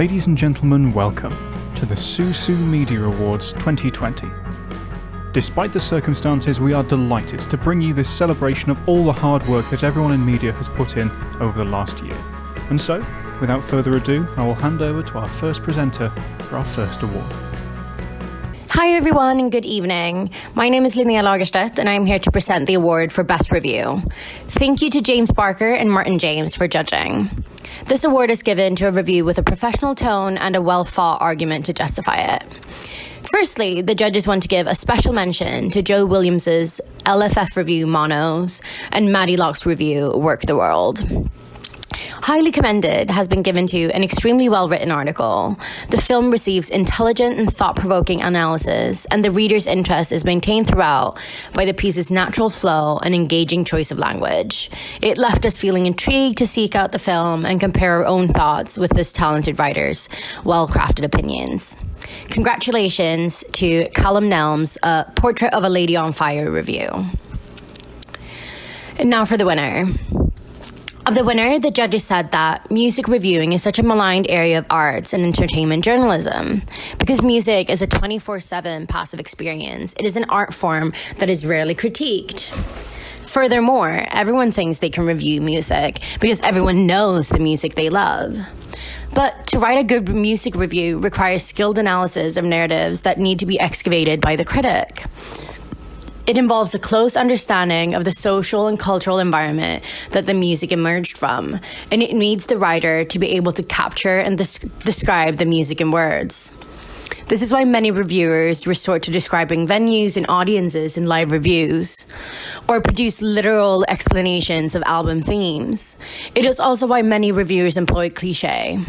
Ladies and gentlemen, welcome to the SUSU Media Awards 2020. Despite the circumstances, we are delighted to bring you this celebration of all the hard work that everyone in media has put in over the last year. And so, without further ado, I will hand over to our first presenter for our first award. Hi everyone and good evening. My name is Linnea Lagerstedt and I'm here to present the award for Best Review. Thank you to James Barker and Martin James for judging. This award is given to a review with a professional tone and a well-thought argument to justify it. Firstly, the judges want to give a special mention to Joe Williams's LFF review Monos and Maddie Locke's review Work the World. Highly commended has been given to an extremely well-written article. The film receives intelligent and thought-provoking analysis, and the reader's interest is maintained throughout by the piece's natural flow and engaging choice of language. It left us feeling intrigued to seek out the film and compare our own thoughts with this talented writer's well-crafted opinions. Congratulations to Callum Nelms' Portrait of a Lady on Fire review. And now for the winner. Of the winner, the judges said that music reviewing is such a maligned area of arts and entertainment journalism. Because music is a 24/7 passive experience, it is an art form that is rarely critiqued. Furthermore, everyone thinks they can review music because everyone knows the music they love. But to write a good music review requires skilled analysis of narratives that need to be excavated by the critic. It involves a close understanding of the social and cultural environment that the music emerged from, and it needs the writer to be able to capture and describe the music in words. This is why many reviewers resort to describing venues and audiences in live reviews, or produce literal explanations of album themes. It is also why many reviewers employ cliché.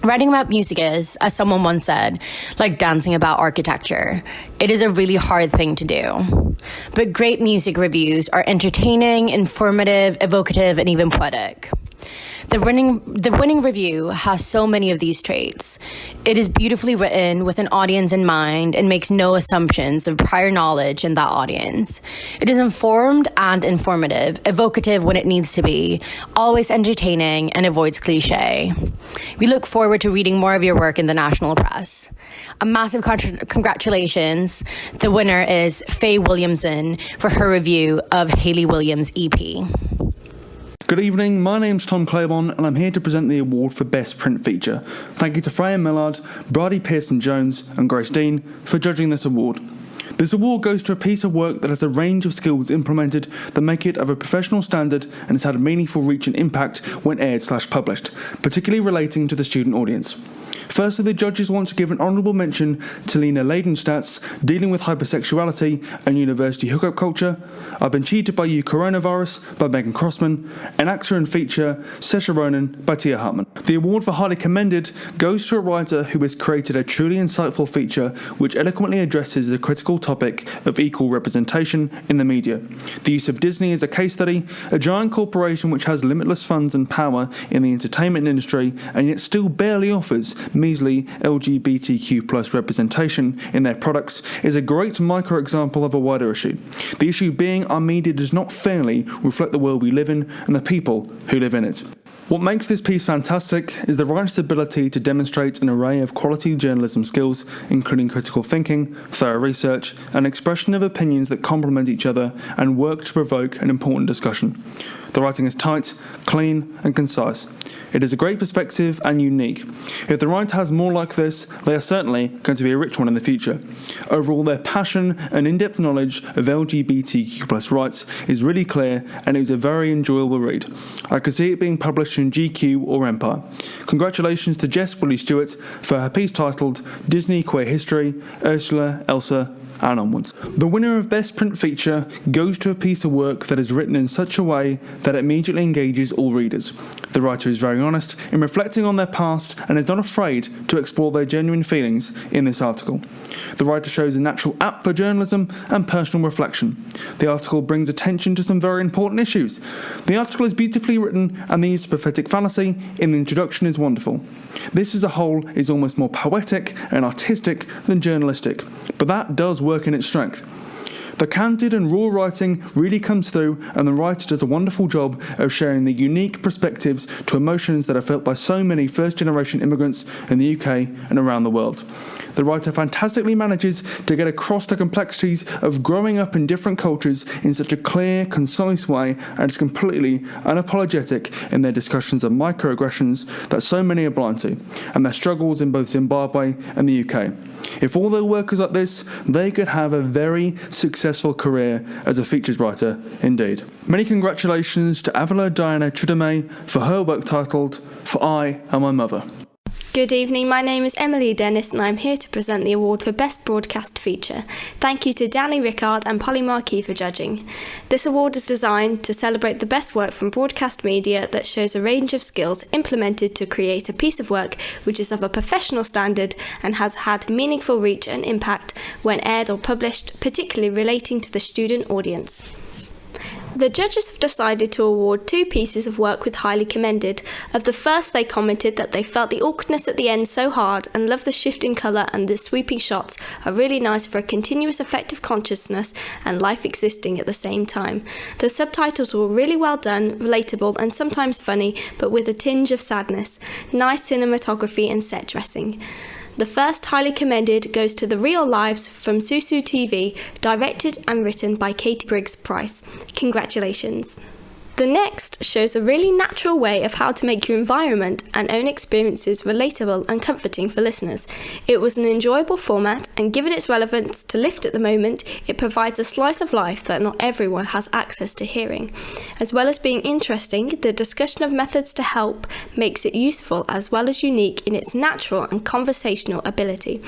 Writing about music is, as someone once said, like dancing about architecture. It is a really hard thing to do. But great music reviews are entertaining, informative, evocative, and even poetic. The winning review has so many of these traits. It is beautifully written with an audience in mind and makes no assumptions of prior knowledge in that audience. It is informed and informative, evocative when it needs to be, always entertaining, and avoids cliché. We look forward to reading more of your work in the national press. A massive congratulations. The winner is Faye Williamson for her review of Hayley Williams' EP. Good evening, my name's Tom Claiborne and I'm here to present the award for Best Print Feature. Thank you to Freya Millard, Bridie Pearson-Jones and Grace Dean for judging this award. This award goes to a piece of work that has a range of skills implemented that make it of a professional standard and has had a meaningful reach and impact when aired/published, particularly relating to the student audience. Firstly, the judges want to give an honourable mention to Lena Leidenstadt's Dealing with Hypersexuality and University Hookup Culture, I've Been Cheated by You Coronavirus by Megan Crossman, and Actor and Feature Saoirse Ronan by Tia Hartman. The award for highly commended goes to a writer who has created a truly insightful feature which eloquently addresses the critical topic of equal representation in the media. The use of Disney as a case study, a giant corporation which has limitless funds and power in the entertainment industry and yet still barely offers measly LGBTQ+ representation in their products, is a great micro-example of a wider issue. The issue being our media does not fairly reflect the world we live in and the people who live in it. What makes this piece fantastic is the writer's ability to demonstrate an array of quality journalism skills, including critical thinking, thorough research, and expression of opinions that complement each other and work to provoke an important discussion. The writing is tight, clean, and concise. It is a great perspective and unique. If the writer has more like this, they are certainly going to be a rich one in the future. Overall, their passion and in-depth knowledge of LGBTQ+ rights is really clear and it was a very enjoyable read. I could see it being published in GQ or Empire. Congratulations to Jess Willie-Stewart for her piece titled Disney Queer History, Ursula, Elsa, and onwards. The winner of Best Print Feature goes to a piece of work that is written in such a way that it immediately engages all readers. The writer is very honest in reflecting on their past and is not afraid to explore their genuine feelings in this article. The writer shows a natural apt for journalism and personal reflection. The article brings attention to some very important issues. The article is beautifully written and the use of prophetic fallacy in the introduction is wonderful. This as a whole is almost more poetic and artistic than journalistic, but that does work in its strength. The candid and raw writing really comes through, and the writer does a wonderful job of sharing the unique perspectives to emotions that are felt by so many first-generation immigrants in the UK and around the world. The writer fantastically manages to get across the complexities of growing up in different cultures in such a clear, concise way, and is completely unapologetic in their discussions of microaggressions that so many are blind to, and their struggles in both Zimbabwe and the UK. If all their work is like this, they could have a very successful career as a features writer indeed. Many congratulations to Avila Diana Chudame for her work titled For I Am My Mother. Good evening, my name is Emily Dennis and I'm here to present the award for Best Broadcast Feature. Thank you to Danny Rickard and Polly Marquis for judging. This award is designed to celebrate the best work from broadcast media that shows a range of skills implemented to create a piece of work which is of a professional standard and has had meaningful reach and impact when aired or published, particularly relating to the student audience. The judges have decided to award 2 pieces of work with highly commended. Of the first, they commented that they felt the awkwardness at the end so hard and loved the shift in colour and the sweeping shots are really nice for a continuous effect of consciousness and life existing at the same time. The subtitles were really well done, relatable and sometimes funny, but with a tinge of sadness. Nice cinematography and set dressing. The first highly commended goes to The Real Lives from SUSU TV, directed and written by Katie Briggs Price. Congratulations. The next shows a really natural way of how to make your environment and own experiences relatable and comforting for listeners. It was an enjoyable format, and given its relevance to Lift at the moment, it provides a slice of life that not everyone has access to hearing. As well as being interesting, the discussion of methods to help makes it useful as well as unique in its natural and conversational ability.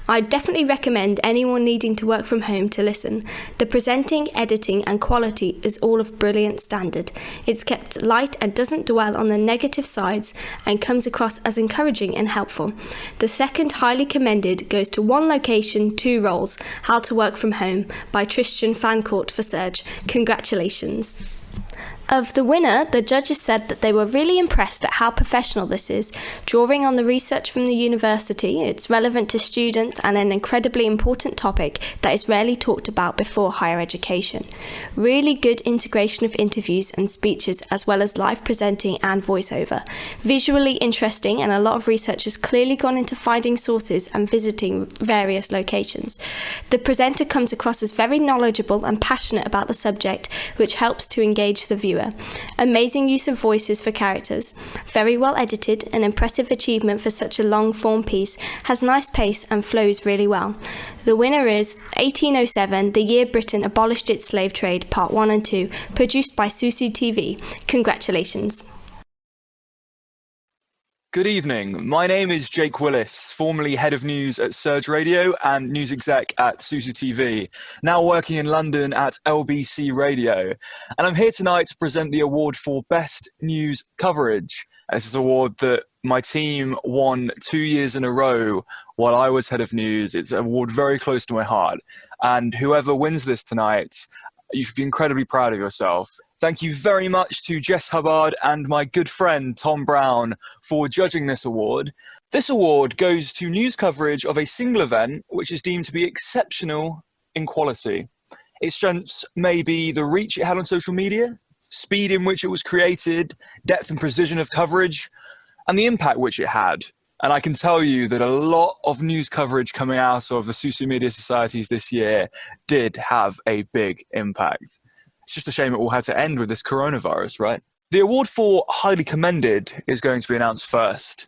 I definitely recommend anyone needing to work from home to listen. The presenting, editing and quality is all of brilliant standard. It's kept light and doesn't dwell on the negative sides and comes across as encouraging and helpful. The second highly commended goes to One Location, Two Roles, How to Work from Home by Tristan Fancourt for Surge. Congratulations. Of the winner, the judges said that they were really impressed at how professional this is, drawing on the research from the university. It's relevant to students and an incredibly important topic that is rarely talked about before higher education. Really good integration of interviews and speeches as well as live presenting and voiceover. Visually interesting, and a lot of research has clearly gone into finding sources and visiting various locations. The presenter comes across as very knowledgeable and passionate about the subject, which helps to engage the viewer. Amazing use of voices for characters. Very well edited, an impressive achievement for such a long form piece, has nice pace and flows really well. The winner is 1807, the year Britain abolished its slave trade, part 1 and 2, produced by SUSU TV. Congratulations. Good evening. My name is Jake Willis, formerly head of news at Surge Radio and news exec at SUSU TV, now working in London at LBC Radio. And I'm here tonight to present the award for Best News Coverage. This is an award that my team won 2 years in a row while I was head of news. It's an award very close to my heart. And whoever wins this tonight, you should be incredibly proud of yourself. Thank you very much to Jess Hubbard and my good friend Tom Brown for judging this award. This award goes to news coverage of a single event which is deemed to be exceptional in quality. Its strengths may be the reach it had on social media, speed in which it was created, depth and precision of coverage, and the impact which it had. And I can tell you that a lot of news coverage coming out of the SUSU Media Societies this year did have a big impact. It's just a shame it all had to end with this coronavirus, right? The award for Highly Commended is going to be announced first.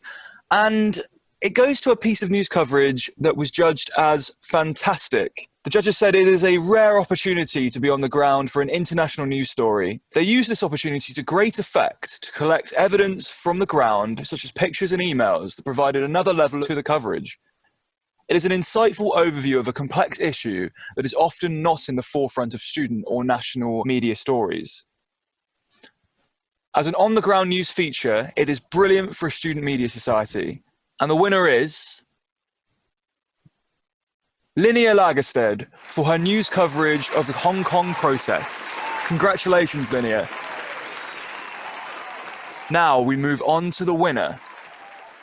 And it goes to a piece of news coverage that was judged as fantastic. The judges said it is a rare opportunity to be on the ground for an international news story. They used this opportunity to great effect to collect evidence from the ground, such as pictures and emails, that provided another level to the coverage. It is an insightful overview of a complex issue that is often not in the forefront of student or national media stories. As an on-the-ground news feature, it is brilliant for a student media society. And the winner is Linnea Lagerstedt for her news coverage of the Hong Kong protests. Congratulations, Linnea. Now we move on to the winner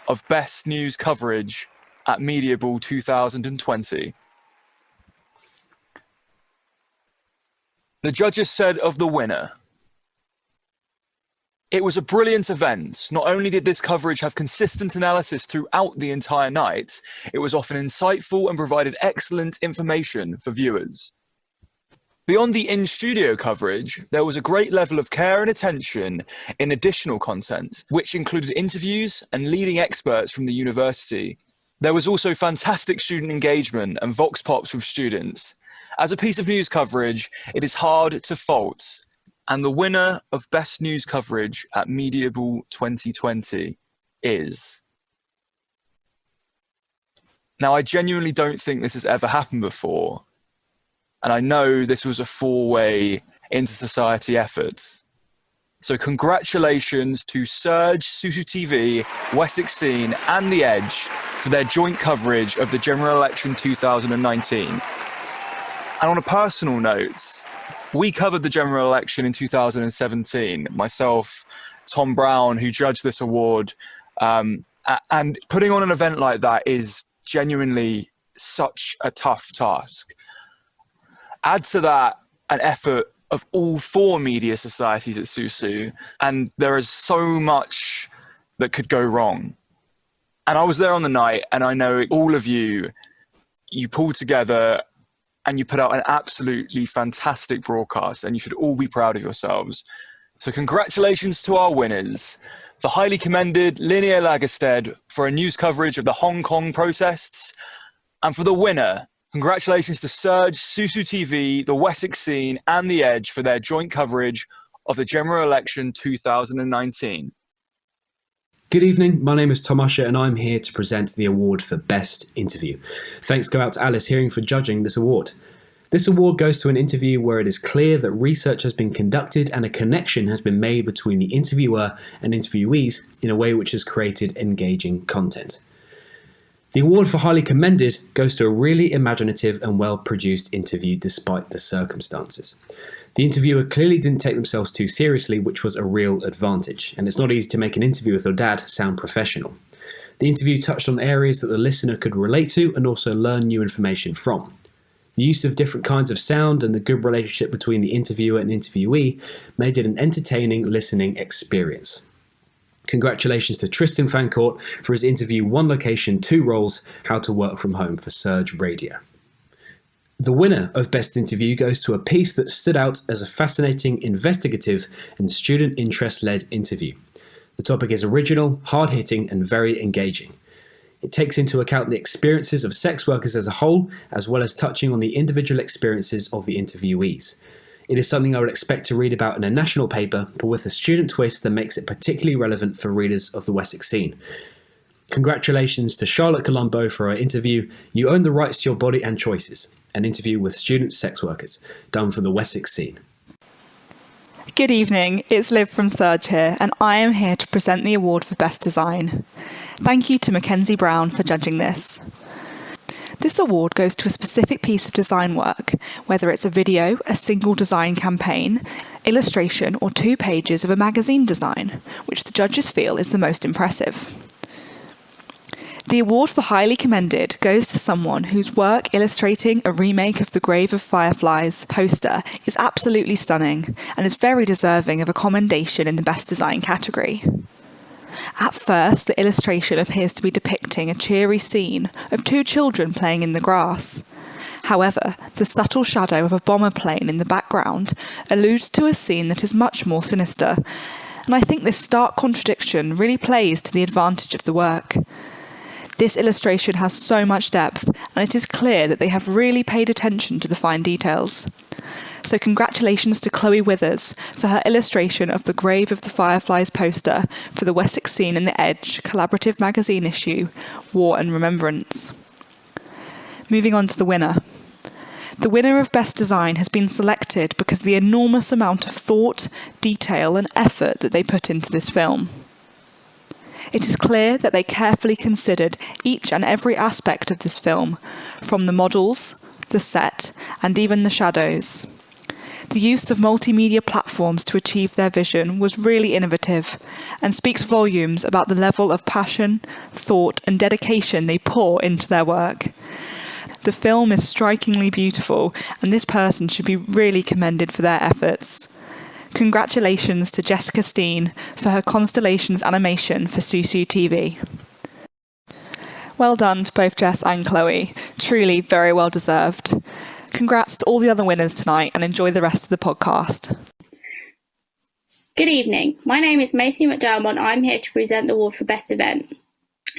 of Best News Coverage at Media Ball 2020. The judges said of the winner, "It was a brilliant event. Not only did this coverage have consistent analysis throughout the entire night, it was often insightful and provided excellent information for viewers." Beyond the in-studio coverage, there was a great level of care and attention in additional content, which included interviews and leading experts from the university. There was also fantastic student engagement and vox pops with students. As a piece of news coverage, it is hard to fault. And the winner of Best News Coverage at MediaBall 2020 is... Now, I genuinely don't think this has ever happened before. And I know this was a four-way inter-society effort. So congratulations to Surge, SUSU TV, Wessex Scene and The Edge for their joint coverage of the general election 2019. And on a personal note, we covered the general election in 2017. Myself, Tom Brown, who judged this award, and putting on an event like that is genuinely such a tough task. Add to that an effort of all four media societies at SUSU, and there is so much that could go wrong. And I was there on the night, and I know all of you pulled together and you put out an absolutely fantastic broadcast, and you should all be proud of yourselves. So congratulations to our winners. The highly commended Linnea Lagerstead for a news coverage of the Hong Kong protests, and for the winner, congratulations to Surge, SUSU TV, the Wessex Scene and The Edge for their joint coverage of the general election 2019. Good evening, my name is Tom Usher and I'm here to present the award for Best Interview. Thanks go out to Alice Hearing for judging this award. This award goes to an interview where it is clear that research has been conducted and a connection has been made between the interviewer and interviewees in a way which has created engaging content. The award for highly commended goes to a really imaginative and well-produced interview despite the circumstances. The interviewer clearly didn't take themselves too seriously, which was a real advantage, and it's not easy to make an interview with your dad sound professional. The interview touched on areas that the listener could relate to and also learn new information from. The use of different kinds of sound and the good relationship between the interviewer and interviewee made it an entertaining listening experience. Congratulations to Tristan Fancourt for his interview One Location, Two Roles, How to Work From Home for Surge Radio. The winner of Best Interview goes to a piece that stood out as a fascinating, investigative and student interest-led interview. The topic is original, hard-hitting and very engaging. It takes into account the experiences of sex workers as a whole, as well as touching on the individual experiences of the interviewees. It is something I would expect to read about in a national paper, but with a student twist that makes it particularly relevant for readers of the Wessex Scene. Congratulations to Charlotte Colombo for her interview, You Own the Rights to Your Body and Choices, an interview with student sex workers, done for the Wessex Scene. Good evening, it's Liv from Surge here, and I am here to present the award for Best Design. Thank you to Mackenzie Brown for judging this. This award goes to a specific piece of design work, whether it's a video, a single design campaign, illustration, or 2 pages of a magazine design, which the judges feel is the most impressive. The award for highly commended goes to someone whose work illustrating a remake of the Grave of Fireflies poster is absolutely stunning and is very deserving of a commendation in the Best Design category. At first, the illustration appears to be depicting a cheery scene of 2 children playing in the grass. However, the subtle shadow of a bomber plane in the background alludes to a scene that is much more sinister, and I think this stark contradiction really plays to the advantage of the work. This illustration has so much depth, and it is clear that they have really paid attention to the fine details. So congratulations to Chloe Withers for her illustration of the Grave of the Fireflies poster for the Wessex Scene and The Edge collaborative magazine issue, War and Remembrance. Moving on to the winner. The winner of Best Design has been selected because of the enormous amount of thought, detail and effort that they put into this film. It is clear that they carefully considered each and every aspect of this film, from the models, the set, and even the shadows. The use of multimedia platforms to achieve their vision was really innovative and speaks volumes about the level of passion, thought, and dedication they pour into their work. The film is strikingly beautiful, and this person should be really commended for their efforts. Congratulations to Jessica Steen for her Constellations animation for SUSU TV. Well done to both Jess and Chloe. Truly very well deserved. Congrats to all the other winners tonight, and enjoy the rest of the podcast. Good evening. My name is Macy McDermott. I'm here to present the award for Best Event.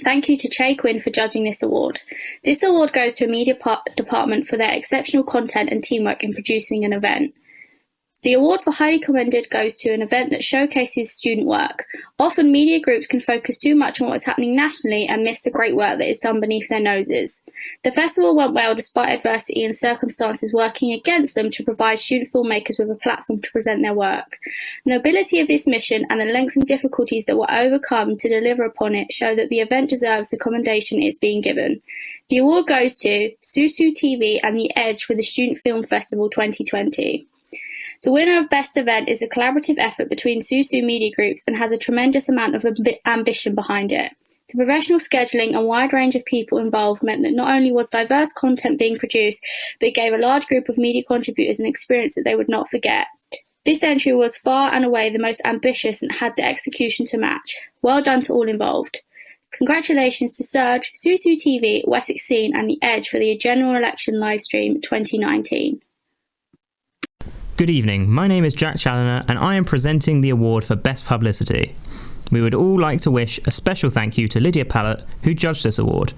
Thank you to Che Quinn for judging this award. This award goes to a media department for their exceptional content and teamwork in producing an event. The award for highly commended goes to an event that showcases student work. Often media groups can focus too much on what's happening nationally and miss the great work that is done beneath their noses. The festival went well despite adversity and circumstances working against them to provide student filmmakers with a platform to present their work. The nobility of this mission and the lengths and difficulties that were overcome to deliver upon it show that the event deserves the commendation it is being given. The award goes to SUSU TV and The Edge for the Student Film Festival 2020. The winner of Best Event is a collaborative effort between SUSU media groups and has a tremendous amount of ambition behind it. The professional scheduling and wide range of people involved meant that not only was diverse content being produced, but it gave a large group of media contributors an experience that they would not forget. This entry was far and away the most ambitious and had the execution to match. Well done to all involved. Congratulations to Surge, SUSU TV, Wessex Scene and The Edge for the general election livestream 2019. Good evening, my name is Jack Challoner and I am presenting the award for Best Publicity. We would all like to wish a special thank you to Lydia Pallett, who judged this award.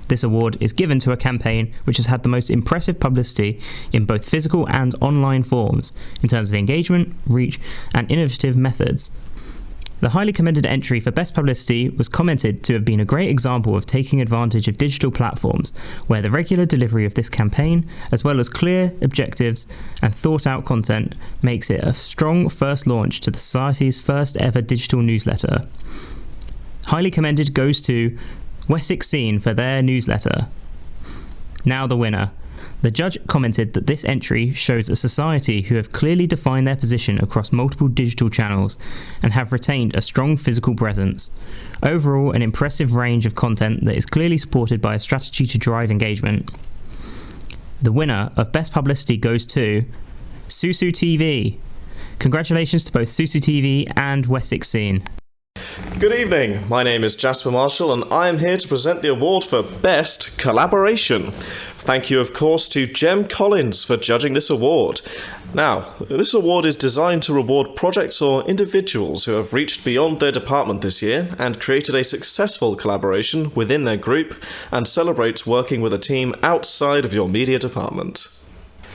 This award is given to a campaign which has had the most impressive publicity in both physical and online forms, in terms of engagement, reach and innovative methods. The highly commended entry for Best Publicity was commented to have been a great example of taking advantage of digital platforms, where the regular delivery of this campaign, as well as clear objectives and thought-out content, makes it a strong first launch to the Society's first ever digital newsletter. Highly commended goes to Wessex Scene for their newsletter. Now the winner. The judge commented that this entry shows a society who have clearly defined their position across multiple digital channels and have retained a strong physical presence. Overall, an impressive range of content that is clearly supported by a strategy to drive engagement. The winner of Best Publicity goes to SUSU TV. Congratulations to both SUSU TV and Wessex Scene. Good evening, my name is Jasper Marshall and I am here to present the award for Best Collaboration. Thank you of course to Jem Collins for judging this award. Now, this award is designed to reward projects or individuals who have reached beyond their department this year and created a successful collaboration within their group and celebrates working with a team outside of your media department.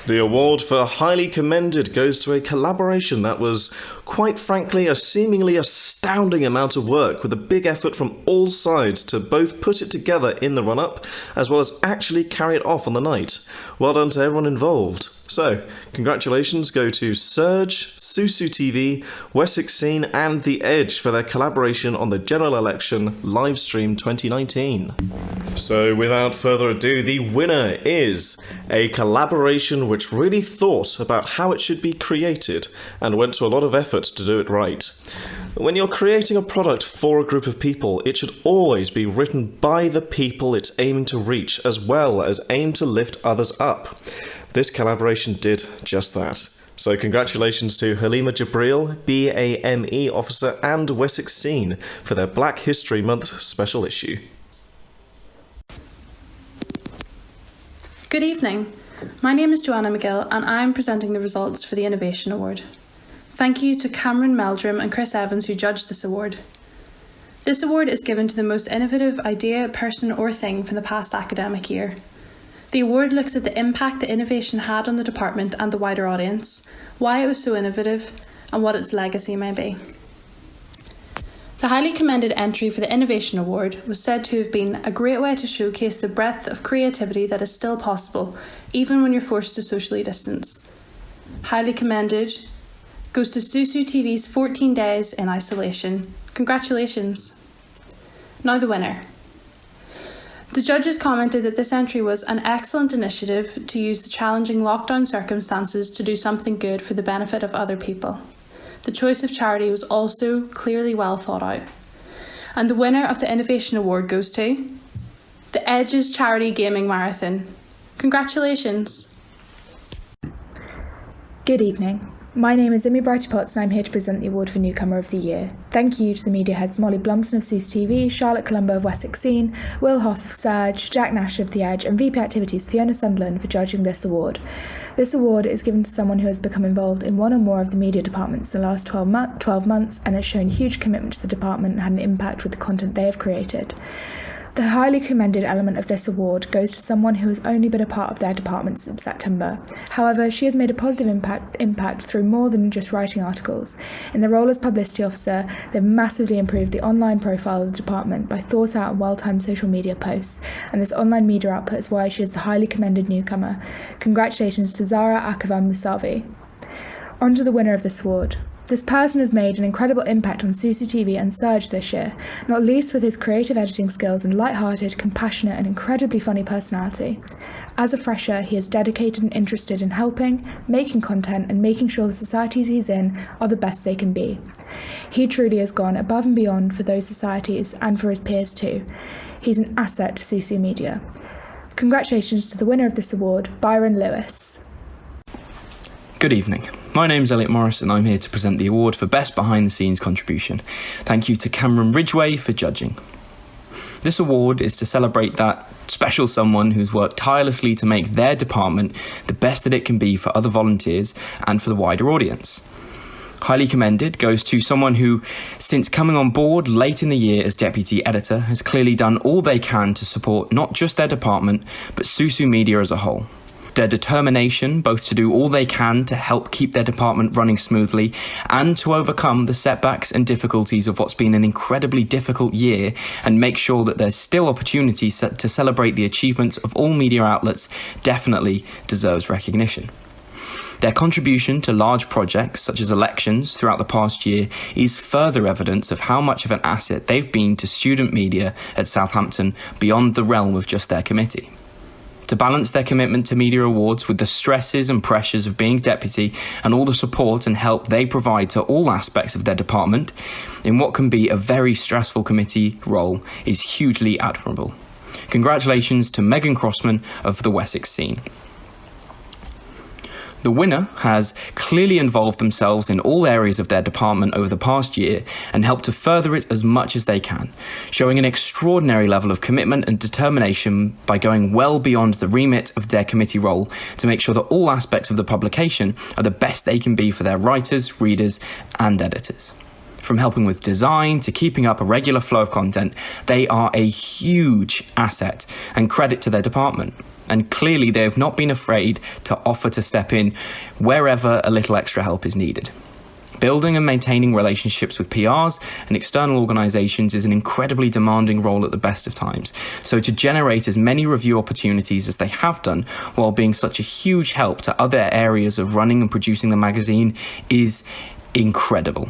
The award for highly commended goes to a collaboration that was, quite frankly, a seemingly astounding amount of work with a big effort from all sides to both put it together in the run-up as well as actually carry it off on the night. Well done to everyone involved. So, congratulations go to Surge, SUSU TV, Wessex Scene and The Edge for their collaboration on the general election livestream 2019. So, without further ado, the winner is a collaboration which really thought about how it should be created and went to a lot of effort to do it right. When you're creating a product for a group of people, it should always be written by the people it's aiming to reach, as well as aim to lift others up. This collaboration did just that. So congratulations to Halima Jibril, BAME officer, and Wessex Scene for their Black History Month special issue. Good evening. My name is Joanna McGill and I'm presenting the results for the Innovation Award. Thank you to Cameron Meldrum and Chris Evans who judged this award. This award is given to the most innovative idea, person or thing from the past academic year. The award looks at the impact the innovation had on the department and the wider audience, why it was so innovative, and what its legacy may be. The highly commended entry for the Innovation Award was said to have been a great way to showcase the breadth of creativity that is still possible, even when you're forced to socially distance. Highly commended goes to SUSU TV's 14 Days in Isolation. Congratulations. Now the winner. The judges commented that this entry was an excellent initiative to use the challenging lockdown circumstances to do something good for the benefit of other people. The choice of charity was also clearly well thought out. And the winner of the Innovation Award goes to The Edge's Charity Gaming Marathon. Congratulations. Good evening. My name is Imi Brighty-Potts and I'm here to present the award for Newcomer of the Year. Thank you to the media heads Molly Blumson of SUSU TV, Charlotte Colombo of Wessex Scene, Will Hoff of Surge, Jack Nash of The Edge and VP Activities Fiona Sunderland for judging this award. This award is given to someone who has become involved in one or more of the media departments in the last 12 months and has shown huge commitment to the department and had an impact with the content they have created. The highly commended element of this award goes to someone who has only been a part of their department since September. However, she has made a positive impact through more than just writing articles. In their role as publicity officer, they've massively improved the online profile of the department by thought-out and well-timed social media posts, and this online media output is why she is the highly commended newcomer. Congratulations to Zara Akavan Musavi. On to the winner of this award. This person has made an incredible impact on SUSU TV and Surge this year, not least with his creative editing skills and light-hearted, compassionate and incredibly funny personality. As a fresher, he is dedicated and interested in helping, making content and making sure the societies he's in are the best they can be. He truly has gone above and beyond for those societies and for his peers too. He's an asset to SUSU Media. Congratulations to the winner of this award, Byron Lewis. Good evening. My name's Elliot Morris and I'm here to present the award for Best Behind the Scenes Contribution. Thank you to Cameron Ridgway for judging. This award is to celebrate that special someone who's worked tirelessly to make their department the best that it can be for other volunteers and for the wider audience. Highly commended goes to someone who, since coming on board late in the year as deputy editor, has clearly done all they can to support not just their department, but SUSU Media as a whole. Their determination, both to do all they can to help keep their department running smoothly and to overcome the setbacks and difficulties of what's been an incredibly difficult year and make sure that there's still opportunity to celebrate the achievements of all media outlets, definitely deserves recognition. Their contribution to large projects such as elections throughout the past year is further evidence of how much of an asset they've been to student media at Southampton beyond the realm of just their committee. To balance their commitment to media awards with the stresses and pressures of being deputy and all the support and help they provide to all aspects of their department in what can be a very stressful committee role is hugely admirable. Congratulations to Megan Crossman of the Wessex Scene. The winner has clearly involved themselves in all areas of their department over the past year and helped to further it as much as they can, showing an extraordinary level of commitment and determination by going well beyond the remit of their committee role to make sure that all aspects of the publication are the best they can be for their writers, readers, and editors. From helping with design to keeping up a regular flow of content, they are a huge asset and credit to their department. And clearly they have not been afraid to offer to step in wherever a little extra help is needed. Building and maintaining relationships with PRs and external organisations is an incredibly demanding role at the best of times, so to generate as many review opportunities as they have done while being such a huge help to other areas of running and producing the magazine is incredible.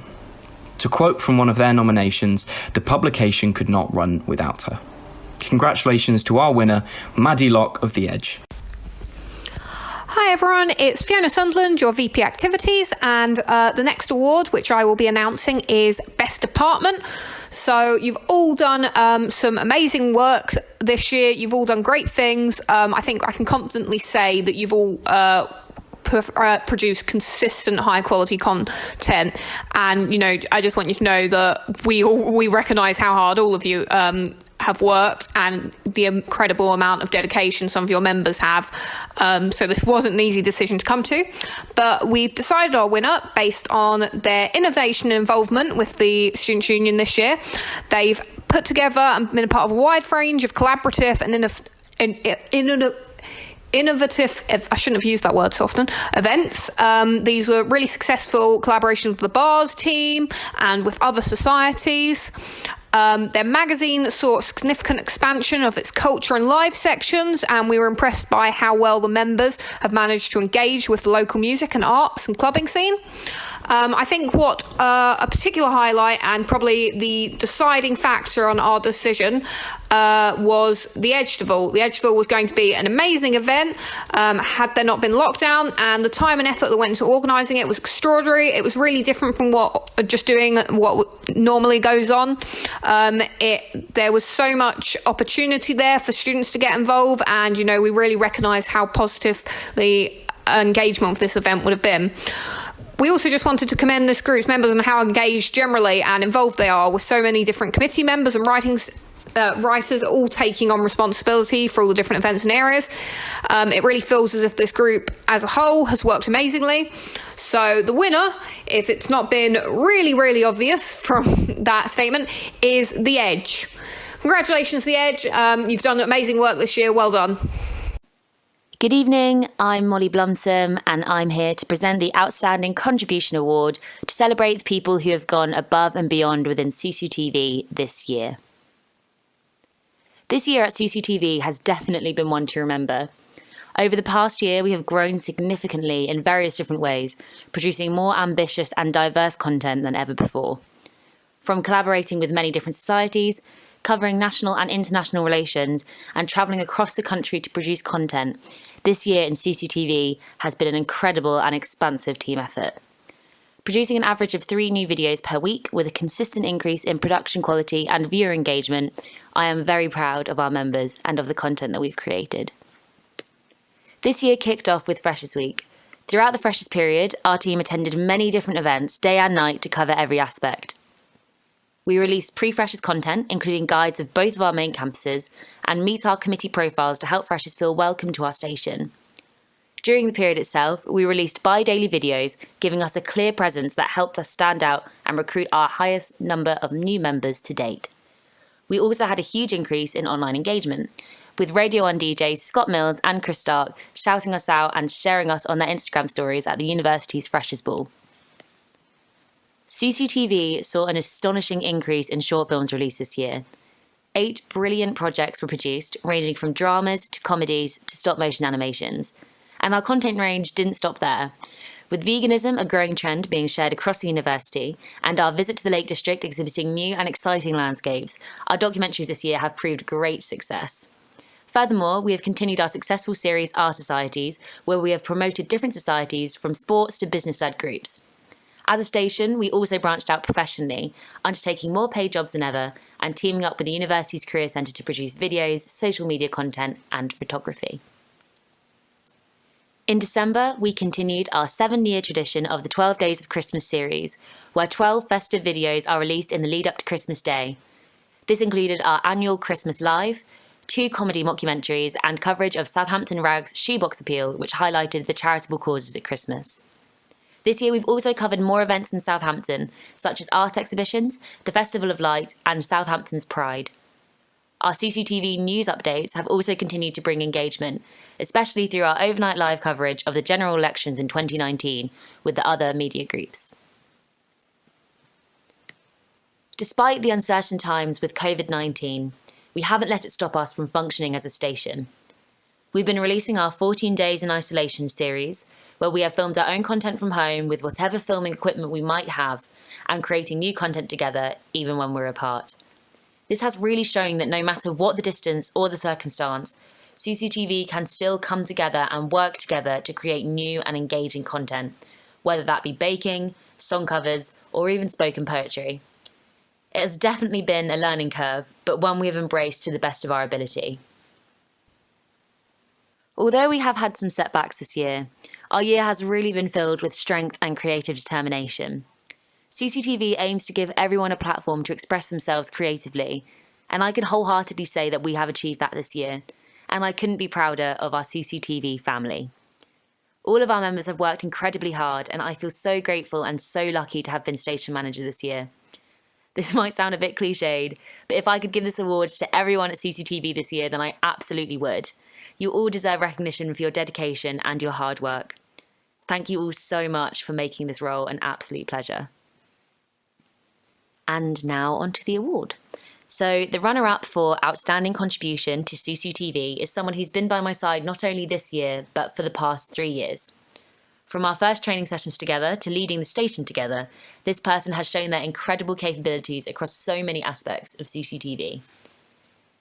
To quote from one of their nominations, the publication could not run without her. Congratulations to our winner, Maddie Locke of The Edge. Hi everyone, it's Fiona Sunderland, your VP Activities, and the next award, which I will be announcing, is Best Department. So you've all done some amazing work this year. You've all done great things. I think I can confidently say that you've all produce consistent high quality content, and I just want you to know that we recognise how hard all of you have worked and the incredible amount of dedication some of your members have. So this wasn't an easy decision to come to, but we've decided our winner based on their innovation and involvement with the Students' Union this year. They've put together and been a part of a wide range of collaborative and innovative, I shouldn't have used that word so often, events. These were really successful collaborations with the BARS team and with other societies. Their magazine saw a significant expansion of its culture and live sections, and we were impressed by how well the members have managed to engage with the local music and arts and clubbing scene. I think what a particular highlight and probably the deciding factor on our decision was the Edgeville. The Edgeville was going to be an amazing event had there not been lockdown, and the time and effort that went into organising it was extraordinary. It was really different from just doing what normally goes on. There was so much opportunity there for students to get involved, and we really recognised how positive the engagement of this event would have been. We also just wanted to commend this group's members on how engaged generally and involved they are, with so many different committee members and writers all taking on responsibility for all the different events and areas. It really feels as if this group as a whole has worked amazingly. So the winner, if it's not been really, really obvious from that statement, is The Edge. Congratulations, The Edge. You've done amazing work this year. Well done. Good evening, I'm Molly Blumsom, and I'm here to present the Outstanding Contribution Award to celebrate the people who have gone above and beyond within SUSU TV this year. This year at SUSU TV has definitely been one to remember. Over the past year, we have grown significantly in various different ways, producing more ambitious and diverse content than ever before. From collaborating with many different societies, covering national and international relations, and travelling across the country to produce content, this year in SUSU TV has been an incredible and expansive team effort. Producing an average of 3 new videos per week with a consistent increase in production quality and viewer engagement, I am very proud of our members and of the content that we've created. This year kicked off with Freshers Week. Throughout the Freshers period, our team attended many different events, day and night, to cover every aspect. We released pre-Freshers content, including guides of both of our main campuses, and meet our committee profiles to help Freshers feel welcome to our station. During the period itself, we released bi-daily videos, giving us a clear presence that helped us stand out and recruit our highest number of new members to date. We also had a huge increase in online engagement, with Radio 1 DJs Scott Mills and Chris Stark shouting us out and sharing us on their Instagram stories at the university's Freshers' Ball. SUSU TV saw an astonishing increase in short films released this year. 8 brilliant projects were produced, ranging from dramas to comedies to stop-motion animations. And our content range didn't stop there. With veganism a growing trend being shared across the university, and our visit to the Lake District exhibiting new and exciting landscapes, our documentaries this year have proved great success. Furthermore, we have continued our successful series Our Societies, where we have promoted different societies from sports to business-led groups. As a station, we also branched out professionally, undertaking more paid jobs than ever and teaming up with the university's Career Centre to produce videos, social media content and photography. In December, we continued our 7-year tradition of the 12 Days of Christmas series, where 12 festive videos are released in the lead up to Christmas Day. This included our annual Christmas Live, 2 comedy mockumentaries and coverage of Southampton Rag's Shoebox Appeal, which highlighted the charitable causes at Christmas. This year we've also covered more events in Southampton, such as art exhibitions, the Festival of Light and Southampton's Pride. Our SUSU TV news updates have also continued to bring engagement, especially through our overnight live coverage of the general elections in 2019 with the other media groups. Despite the uncertain times with COVID-19, we haven't let it stop us from functioning as a station. We've been releasing our 14 Days in Isolation series, where we have filmed our own content from home with whatever filming equipment we might have, and creating new content together even when we're apart. This has really shown that no matter what the distance or the circumstance, SUSU TV can still come together and work together to create new and engaging content, whether that be baking, song covers, or even spoken poetry. It has definitely been a learning curve, but one we have embraced to the best of our ability. Although we have had some setbacks this year, our year has really been filled with strength and creative determination. SUSU TV aims to give everyone a platform to express themselves creatively, and I can wholeheartedly say that we have achieved that this year, and I couldn't be prouder of our SUSU TV family. All of our members have worked incredibly hard, and I feel so grateful and so lucky to have been station manager this year. This might sound a bit cliched, but if I could give this award to everyone at SUSU TV this year, then I absolutely would. You all deserve recognition for your dedication and your hard work. Thank you all so much for making this role an absolute pleasure. And now on to the award. So the runner-up for Outstanding Contribution to SUSU TV is someone who's been by my side not only this year, but for the past 3 years. From our first training sessions together to leading the station together, this person has shown their incredible capabilities across so many aspects of CCTV.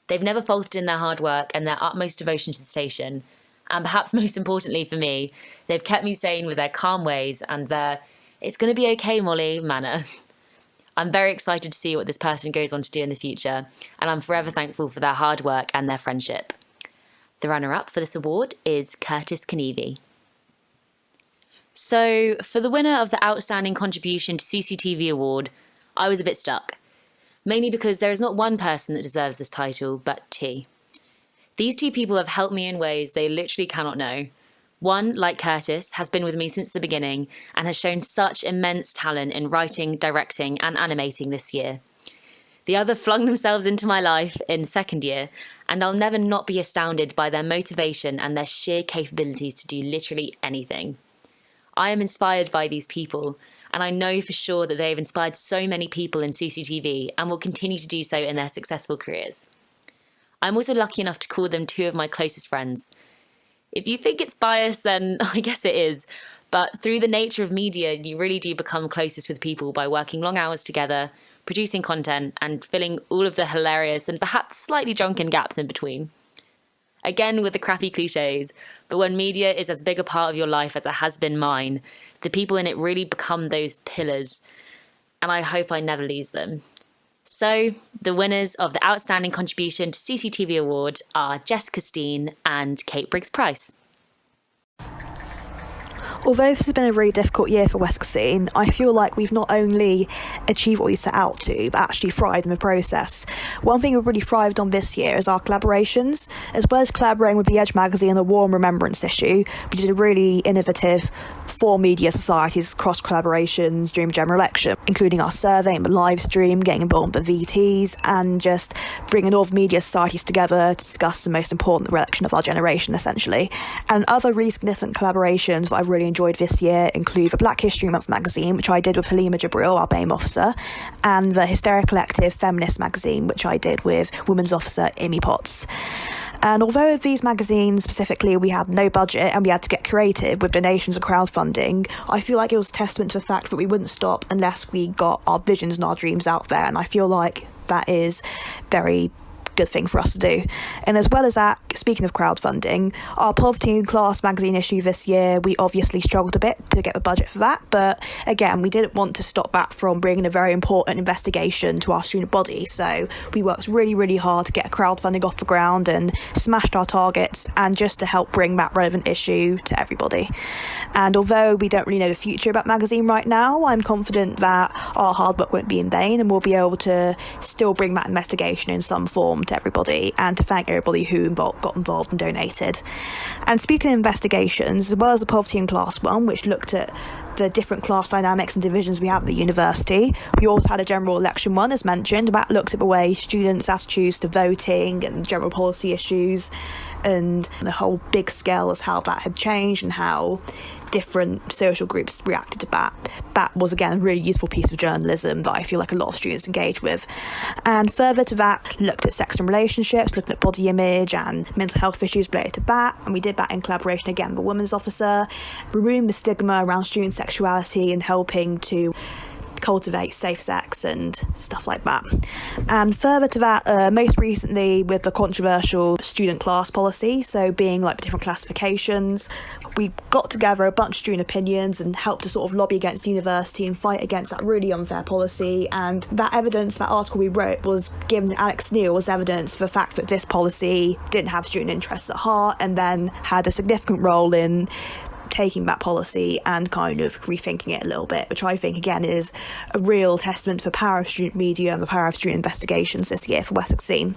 They've never faltered in their hard work and their utmost devotion to the station, and perhaps most importantly for me, they've kept me sane with their calm ways and their "it's going to be okay, Molly" manner. I'm very excited to see what this person goes on to do in the future, and I'm forever thankful for their hard work and their friendship. The runner-up for this award is Curtis Knievy. So, for the winner of the Outstanding Contribution to CCTV Award, I was a bit stuck. Mainly because there is not one person that deserves this title, but two. These two people have helped me in ways they literally cannot know. One, like Curtis, has been with me since the beginning and has shown such immense talent in writing, directing, and animating this year. The other flung themselves into my life in second year, and I'll never not be astounded by their motivation and their sheer capabilities to do literally anything. I am inspired by these people, and I know for sure that they have inspired so many people in CCTV and will continue to do so in their successful careers. I'm also lucky enough to call them two of my closest friends. If you think it's biased, then I guess it is, but through the nature of media, you really do become closest with people by working long hours together, producing content, and filling all of the hilarious and perhaps slightly drunken gaps in between. Again with the crappy cliches, but when media is as big a part of your life as it has been mine, the people in it really become those pillars, and I hope I never lose them. So, the winners of the Outstanding Contribution to CCTV Award are Jessica Steen and Kate Briggs-Price. Although this has been a really difficult year for Wessex-Dean, I feel like we've not only achieved what we set out to, but actually thrived in the process. One thing we've really thrived on this year is our collaborations. As well as collaborating with The Edge magazine on the War and Remembrance issue, we did a really innovative 4 media societies cross collaborations during the general election, including our survey and the live stream, getting involved with the VTs, and just bringing all the media societies together to discuss the most important election of our generation, essentially. And other really significant collaborations that I've really enjoyed this year include the Black History Month magazine, which I did with Halima Jibril, our BAME officer, and the Hysteria Collective Feminist magazine, which I did with Women's officer Imi Potts. And although with these magazines specifically we had no budget and we had to get creative with donations and crowdfunding, I feel like it was a testament to the fact that we wouldn't stop unless we got our visions and our dreams out there, and I feel like that is very good thing for us to do. And as well as that, speaking of crowdfunding, our Poverty and Class magazine issue this year, we obviously struggled a bit to get the budget for that, but again, we didn't want to stop that from bringing a very important investigation to our student body, so we worked really, really hard to get crowdfunding off the ground and smashed our targets, and just to help bring that relevant issue to everybody. And although we don't really know the future about magazine right now, I'm confident that our hard work won't be in vain, and we'll be able to still bring that investigation in some form to everybody, and to thank everybody who got involved and donated. And speaking of investigations, as well as the Poverty and Class one, which looked at the different class dynamics and divisions we have at the university, we also had a general election one, as mentioned, that looked at the way students' attitudes to voting and general policy issues, and the whole big scale as how that had changed and how different social groups reacted to that. That was, again, a really useful piece of journalism that I feel like a lot of students engage with. And further to that, looked at sex and relationships, looking at body image and mental health issues related to that, and we did that in collaboration again with the Women's officer, removing the stigma around student sexuality and helping to cultivate safe sex and stuff like that. And further to that, most recently with the controversial student class policy, so being like the different classifications, we got together a bunch of student opinions and helped to sort of lobby against the university and fight against that really unfair policy. And that evidence, that article we wrote, was given to Alex Neil as evidence for the fact that this policy didn't have student interests at heart, and then had a significant role in taking that policy and kind of rethinking it a little bit, which I think again is a real testament to the power of student media and the power of student investigations this year for Wessex-Dean.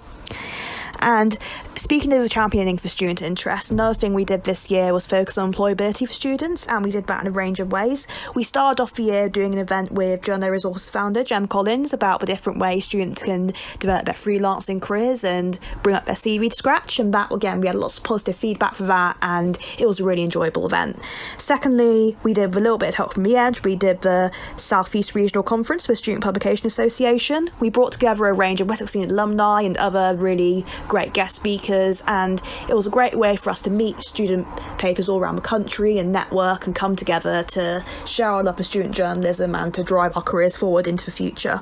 And speaking of championing for student interest, another thing we did this year was focus on employability for students, and we did that in a range of ways. We started off the year doing an event with Journal Resources founder Jem Collins about the different ways students can develop their freelancing careers and bring up their CV to scratch, and that, again, we had lots of positive feedback for that, and it was a really enjoyable event. Secondly, we did a little bit of help from The Edge. We did the South East Regional Conference with Student Publication Association. We brought together a range of Wessex-Dean alumni and other really great guest speakers and it was a great way for us to meet student papers all around the country and network and come together to share our love for student journalism and to drive our careers forward into the future.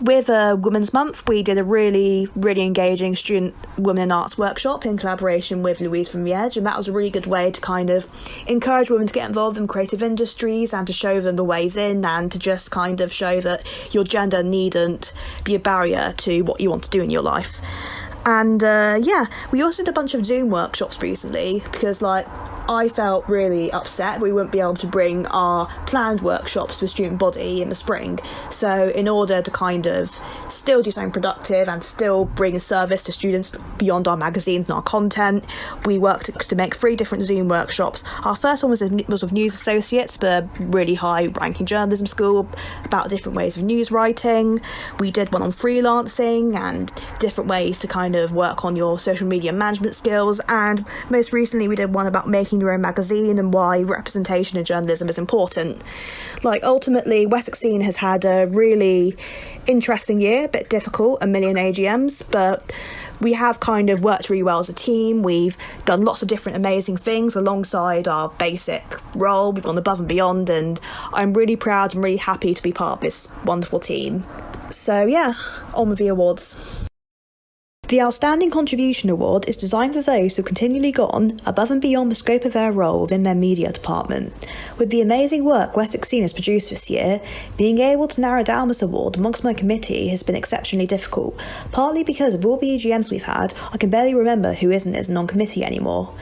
With Women's Month, we did a really, really engaging student women in arts workshop in collaboration with Louise from The Edge, and that was a really good way to kind of encourage women to get involved in creative industries and to show them the ways in, and to just kind of show that your gender needn't be a barrier to what you want to do in your life. And we also did a bunch of Zoom workshops recently because I felt really upset we wouldn't be able to bring our planned workshops to the student body in the spring. So in order to kind of still do something productive and still bring a service to students beyond our magazines and our content, we worked to make 3 different Zoom workshops. Our first one was with News Associates, the really high-ranking journalism school, about different ways of news writing. We did one on freelancing and different ways to kind of work on your social media management skills. And most recently, we did one about making your own magazine and why representation in journalism is important. Ultimately, Wessex Scene has had a really interesting year, a bit difficult, a million AGMs, but we have kind of worked really well as a team. We've done lots of different amazing things alongside our basic role. We've gone above and beyond, and I'm really proud and really happy to be part of this wonderful team. So yeah, on with the awards. The Outstanding Contribution Award is designed for those who have continually gone above and beyond the scope of their role within their media department. With the amazing work Wessex Scene has produced this year, being able to narrow down this award amongst my committee has been exceptionally difficult, partly because of all the EGMs we've had, I can barely remember who isn't as a non-committee anymore.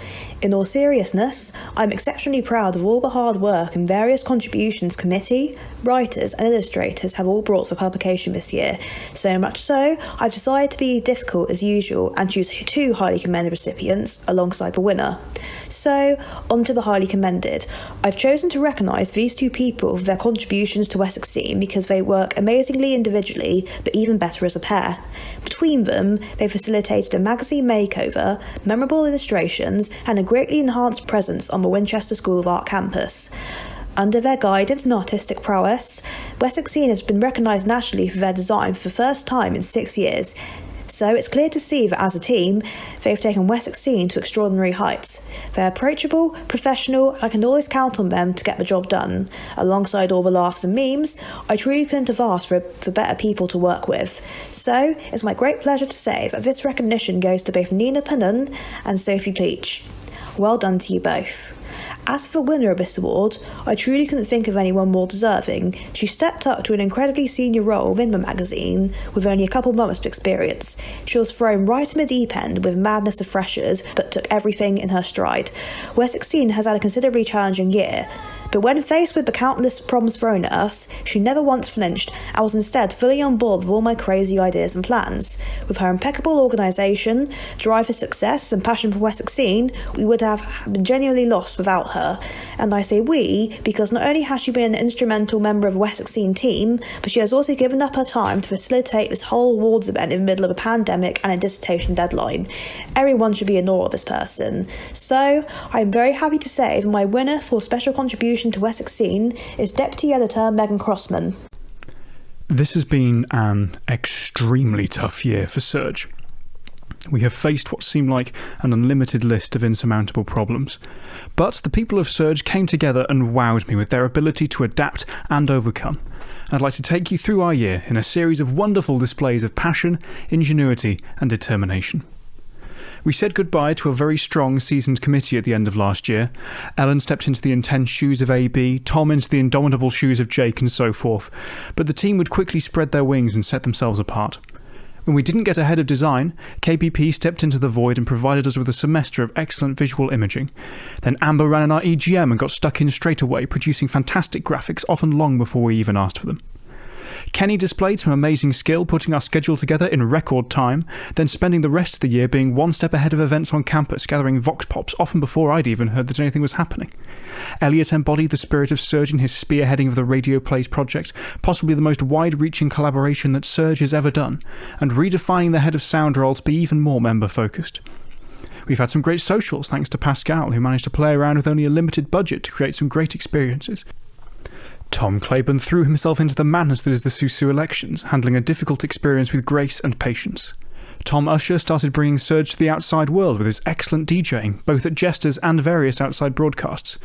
In all seriousness, I'm exceptionally proud of all the hard work and various contributions committee, writers and illustrators have all brought for publication this year, so much so I've decided to be difficult as usual and choose 2 highly commended recipients alongside the winner. So, on to the highly commended. I've chosen to recognise these 2 people for their contributions to Wessex Scene because they work amazingly individually but even better as a pair. Between them, they facilitated a magazine makeover, memorable illustrations and a greatly enhanced presence on the Winchester School of Art campus. Under their guidance and artistic prowess, Wessex Scene has been recognised nationally for their design for the first time in 6 years. So it's clear to see that as a team, they've taken Wessex Scene to extraordinary heights. They're approachable, professional, and I can always count on them to get the job done. Alongside all the laughs and memes, I truly couldn't have asked for better people to work with. So it's my great pleasure to say that this recognition goes to both Nina Pennon and Sophie Pleach. Well done to you both. As for the winner of this award, I truly couldn't think of anyone more deserving. She stepped up to an incredibly senior role within the magazine with only a couple months of experience. She was thrown right in the deep end with madness of freshers, but took everything in her stride. Wessex Scene has had a considerably challenging year, but when faced with the countless problems thrown at us, she never once flinched and was instead fully on board with all my crazy ideas and plans. With her impeccable organisation, drive for success and passion for Wessex Scene, we would have been genuinely lost without her. And I say we because not only has she been an instrumental member of the Wessex Scene team, but she has also given up her time to facilitate this whole awards event in the middle of a pandemic and a dissertation deadline. Everyone should be in awe of this person. So, I am very happy to say that my winner for special contribution to Wessex Scene is Deputy Editor Megan Crossman. This has been an extremely tough year for Surge. We have faced what seemed like an unlimited list of insurmountable problems. But the people of Surge came together and wowed me with their ability to adapt and overcome. I'd like to take you through our year in a series of wonderful displays of passion, ingenuity and determination. We said goodbye to a very strong, seasoned committee at the end of last year. Ellen stepped into the intense shoes of AB, Tom into the indomitable shoes of Jake, and so forth. But the team would quickly spread their wings and set themselves apart. When we didn't get ahead of design, KBP stepped into the void and provided us with a semester of excellent visual imaging. Then Amber ran in our EGM and got stuck in straight away, producing fantastic graphics, often long before we even asked for them. Kenny displayed some amazing skill putting our schedule together in record time, then spending the rest of the year being one step ahead of events on campus, gathering vox pops often before I'd even heard that anything was happening. Elliot embodied the spirit of Surge in his spearheading of the Radio Plays project, possibly the most wide-reaching collaboration that Surge has ever done, and redefining the head of sound role to be even more member-focused. We've had some great socials thanks to Pascal, who managed to play around with only a limited budget to create some great experiences. Tom Claiborne threw himself into the madness that is the SUSU elections, handling a difficult experience with grace and patience. Tom Usher started bringing Surge to the outside world with his excellent DJing, both at Jesters and various outside broadcasts.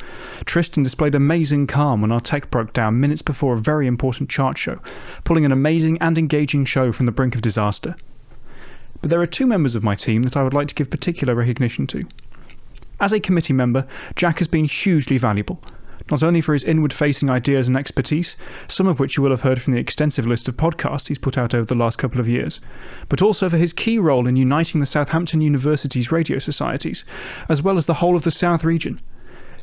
Tristan displayed amazing calm when our tech broke down minutes before a very important chart show, pulling an amazing and engaging show from the brink of disaster. But there are two members of my team that I would like to give particular recognition to. As a committee member, Jack has been hugely valuable, not only for his inward-facing ideas and expertise, some of which you will have heard from the extensive list of podcasts he's put out over the last couple of years, but also for his key role in uniting the Southampton University's radio societies, as well as the whole of the South region.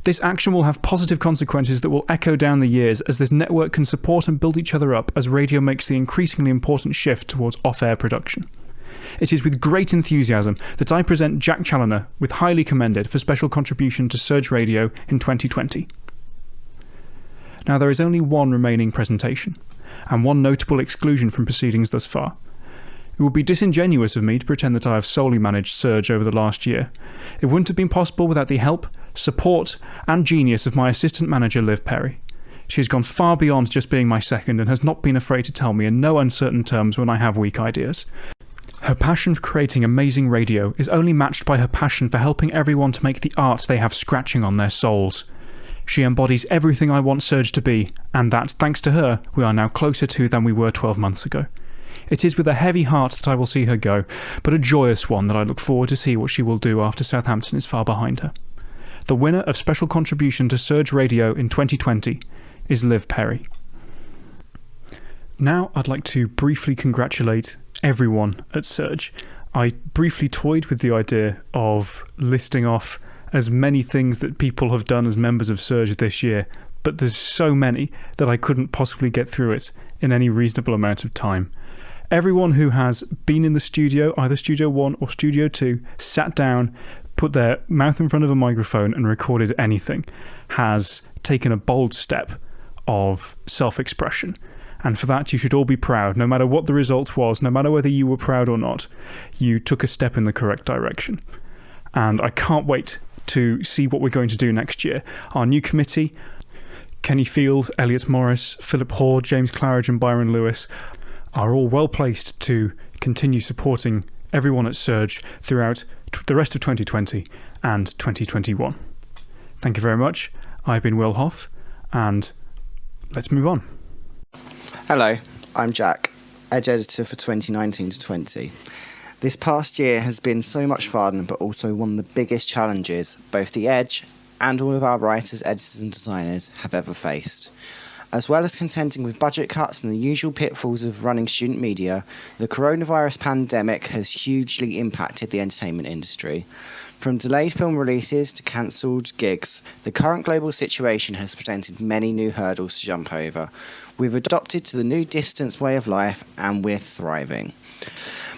This action will have positive consequences that will echo down the years as this network can support and build each other up as radio makes the increasingly important shift towards off-air production. It is with great enthusiasm that I present Jack Challoner, with highly commended for special contribution to Surge Radio in 2020. Now, there is only one remaining presentation, and one notable exclusion from proceedings thus far. It would be disingenuous of me to pretend that I have solely managed Surge over the last year. It wouldn't have been possible without the help, support, and genius of my assistant manager, Liv Perry. She has gone far beyond just being my second and has not been afraid to tell me in no uncertain terms when I have weak ideas. Her passion for creating amazing radio is only matched by her passion for helping everyone to make the art they have scratching on their souls. She embodies everything I want Surge to be, and that, thanks to her, we are now closer to than we were 12 months ago. It is with a heavy heart that I will see her go, but a joyous one that I look forward to see what she will do after Southampton is far behind her. The winner of special contribution to Surge Radio in 2020 is Liv Perry. Now I'd like to briefly congratulate everyone at Surge. I briefly toyed with the idea of listing off as many things that people have done as members of Surge this year, but there's so many that I couldn't possibly get through it in any reasonable amount of time. Everyone who has been in the studio, either Studio 1 or Studio 2, sat down, put their mouth in front of a microphone and recorded anything, has taken a bold step of self-expression. And for that you should all be proud, no matter what the result was, no matter whether you were proud or not, you took a step in the correct direction. And I can't wait to see what we're going to do next year. Our new committee, Kenny Field, Elliot Morris, Philip Hoare, James Claridge and Byron Lewis, are all well placed to continue supporting everyone at Surge throughout the rest of 2020 and 2021. Thank you very much. I've been Will Hoff, and let's move on. Hello, I'm Jack, Edge Editor for 2019 to 20. This past year has been so much fun, but also one of the biggest challenges both the Edge and all of our writers, editors and designers have ever faced. As well as contending with budget cuts and the usual pitfalls of running student media, the coronavirus pandemic has hugely impacted the entertainment industry. From delayed film releases to cancelled gigs, the current global situation has presented many new hurdles to jump over. We've adopted to the new distance way of life and we're thriving.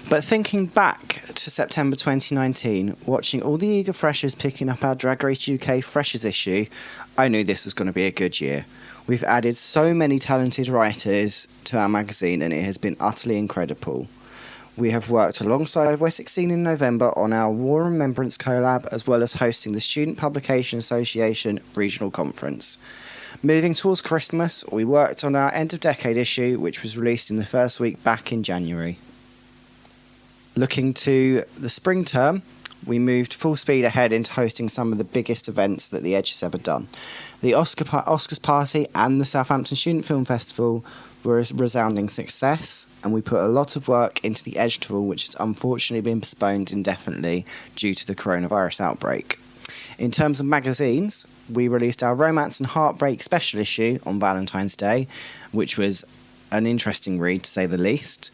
But thinking back to September 2019, watching all the eager freshers picking up our Drag Race UK Freshers issue, I knew this was going to be a good year. We've added so many talented writers to our magazine and it has been utterly incredible. We have worked alongside Wessex Scene in November on our War Remembrance collab, as well as hosting the Student Publication Association Regional Conference. Moving towards Christmas, we worked on our end of decade issue, which was released in the first week back in January. Looking to the spring term, we moved full speed ahead into hosting some of the biggest events that the Edge has ever done. The Oscars party and the Southampton Student Film Festival were a resounding success, and we put a lot of work into the Edge tour, which has unfortunately been postponed indefinitely due to the coronavirus outbreak. In terms of magazines, we released our Romance and Heartbreak special issue on Valentine's Day, which was an interesting read to say the least.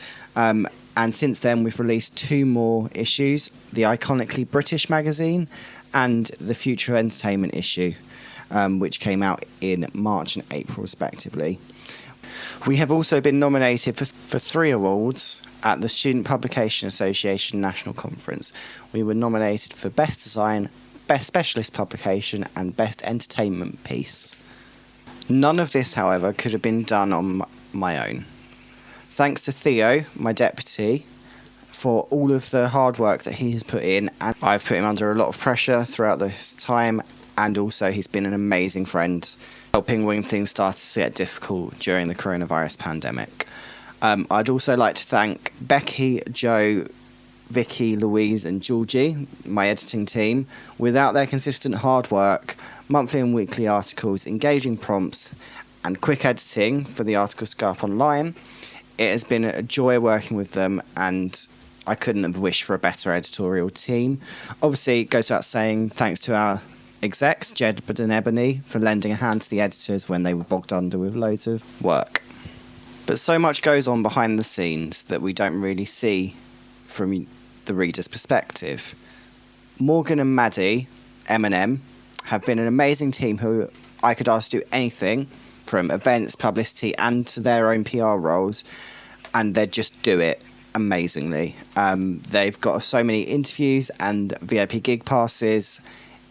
And since then, we've released 2 more issues, the iconically British magazine and the Future Entertainment issue, which came out in March and April, respectively. We have also been nominated for 3 awards at the Student Publication Association National Conference. We were nominated for Best Design, Best Specialist Publication and Best Entertainment Piece. None of this, however, could have been done on my own. Thanks to Theo, my deputy, for all of the hard work that he has put in, and I've put him under a lot of pressure throughout this time, and also he's been an amazing friend, helping when things started to get difficult during the coronavirus pandemic. I'd also like to thank Becky, Joe, Vicky, Louise, and Georgie, my editing team. Without their consistent hard work, monthly and weekly articles, engaging prompts, and quick editing for the articles to go up online, it has been a joy working with them, and I couldn't have wished for a better editorial team. Obviously, it goes without saying, thanks to our execs, Jed and Ebony, for lending a hand to the editors when they were bogged under with loads of work. But so much goes on behind the scenes that we don't really see from the reader's perspective. Morgan and Maddie, M&M, have been an amazing team who I could ask to do anything from events, publicity, and to their own PR roles, and they just do it amazingly. They've got so many interviews and VIP gig passes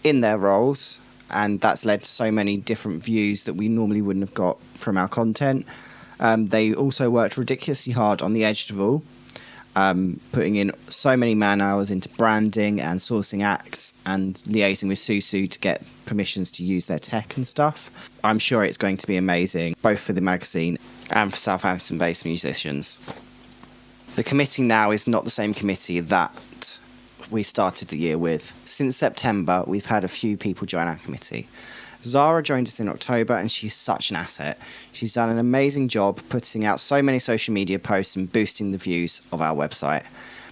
in their roles, and that's led to so many different views that we normally wouldn't have got from our content. They also worked ridiculously hard on the Edgeville, putting in so many man hours into branding and sourcing acts and liaising with SUSU to get permissions to use their tech and stuff. I'm sure it's going to be amazing, both for the magazine and for Southampton-based musicians. The committee now is not the same committee that we started the year with. Since September, we've had a few people join our committee. Zara joined us in October, and she's such an asset. She's done an amazing job putting out so many social media posts and boosting the views of our website.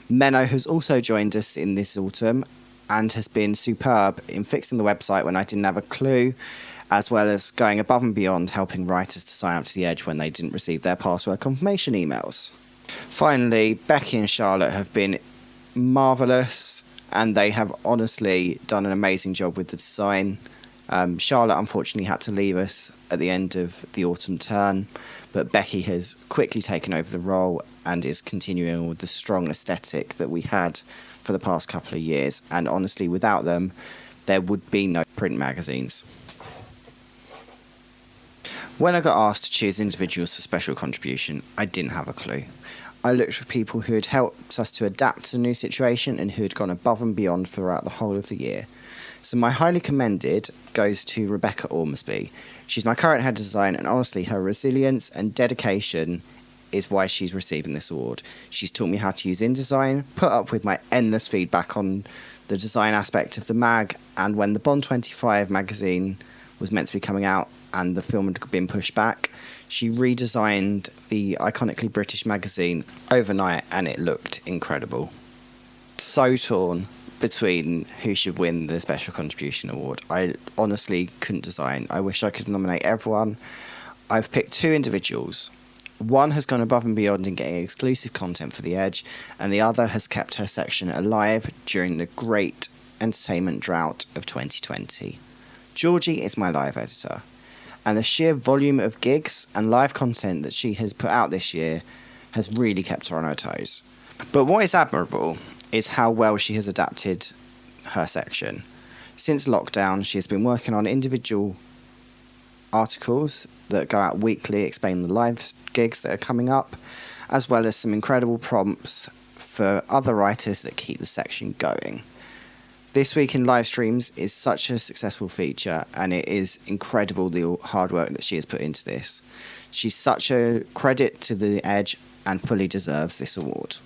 Menno has also joined us in this autumn and has been superb in fixing the website when I didn't have a clue, as well as going above and beyond helping writers to sign up to the Edge when they didn't receive their password confirmation emails. Finally, Becky and Charlotte have been marvellous, and they have honestly done an amazing job with the design. Charlotte unfortunately had to leave us at the end of the autumn term, but Becky has quickly taken over the role and is continuing with the strong aesthetic that we had for the past couple of years, and honestly without them there would be no print magazines. When I got asked to choose individuals for special contribution, I didn't have a clue. I looked for people who had helped us to adapt to the new situation and who had gone above and beyond throughout the whole of the year. So my highly commended goes to Rebecca Ormsby. She's my current head of design, and honestly her resilience and dedication is why she's receiving this award. She's taught me how to use InDesign, put up with my endless feedback on the design aspect of the mag, and when the Bond 25 magazine was meant to be coming out and the film had been pushed back, she redesigned the iconically British magazine overnight, and it looked incredible. So torn between who should win the Special Contribution Award. I honestly couldn't decide. I wish I could nominate everyone. I've picked two individuals. One has gone above and beyond in getting exclusive content for The Edge, and the other has kept her section alive during the great entertainment drought of 2020. Georgie is my live editor, and the sheer volume of gigs and live content that she has put out this year has really kept her on her toes. But what is admirable is how well she has adapted her section. Since lockdown, she has been working on individual articles that go out weekly explaining the live gigs that are coming up, as well as some incredible prompts for other writers that keep the section going. This Week in Live Streams is such a successful feature, and it is incredible the hard work that she has put into this. She's such a credit to The Edge and fully deserves this award.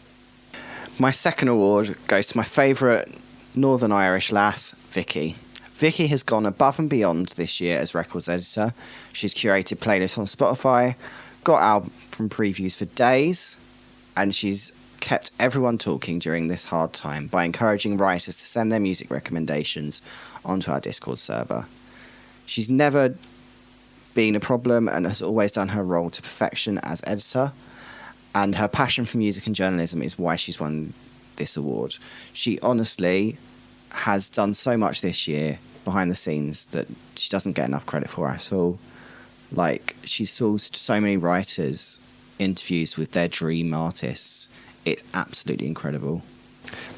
My second award goes to my favourite Northern Irish lass, Vicky. Vicky has gone above and beyond this year as records editor. She's curated playlists on Spotify, got album previews for days, and she's kept everyone talking during this hard time by encouraging writers to send their music recommendations onto our Discord server. She's never been a problem and has always done her role to perfection as editor, and her passion for music and journalism is why she's won this award. She honestly has done so much this year behind the scenes that she doesn't get enough credit for at all. Like, she's sourced so many writers interviews with their dream artists. It's absolutely incredible.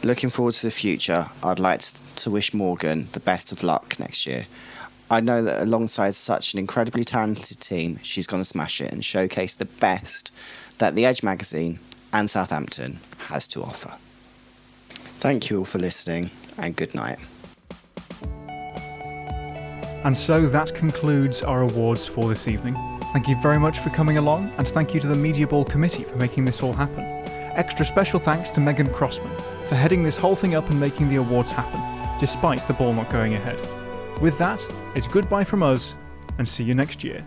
Looking forward to the future, I'd like to wish Morgan the best of luck next year. I know that alongside such an incredibly talented team, she's going to smash it and showcase the best that The Edge magazine and Southampton has to offer. Thank you all for listening, and good night. And so that concludes our awards for this evening. Thank you very much for coming along, and thank you to the Media Ball Committee for making this all happen. Extra special thanks to Megan Crossman for heading this whole thing up and making the awards happen, despite the ball not going ahead. With that, it's goodbye from us, and see you next year.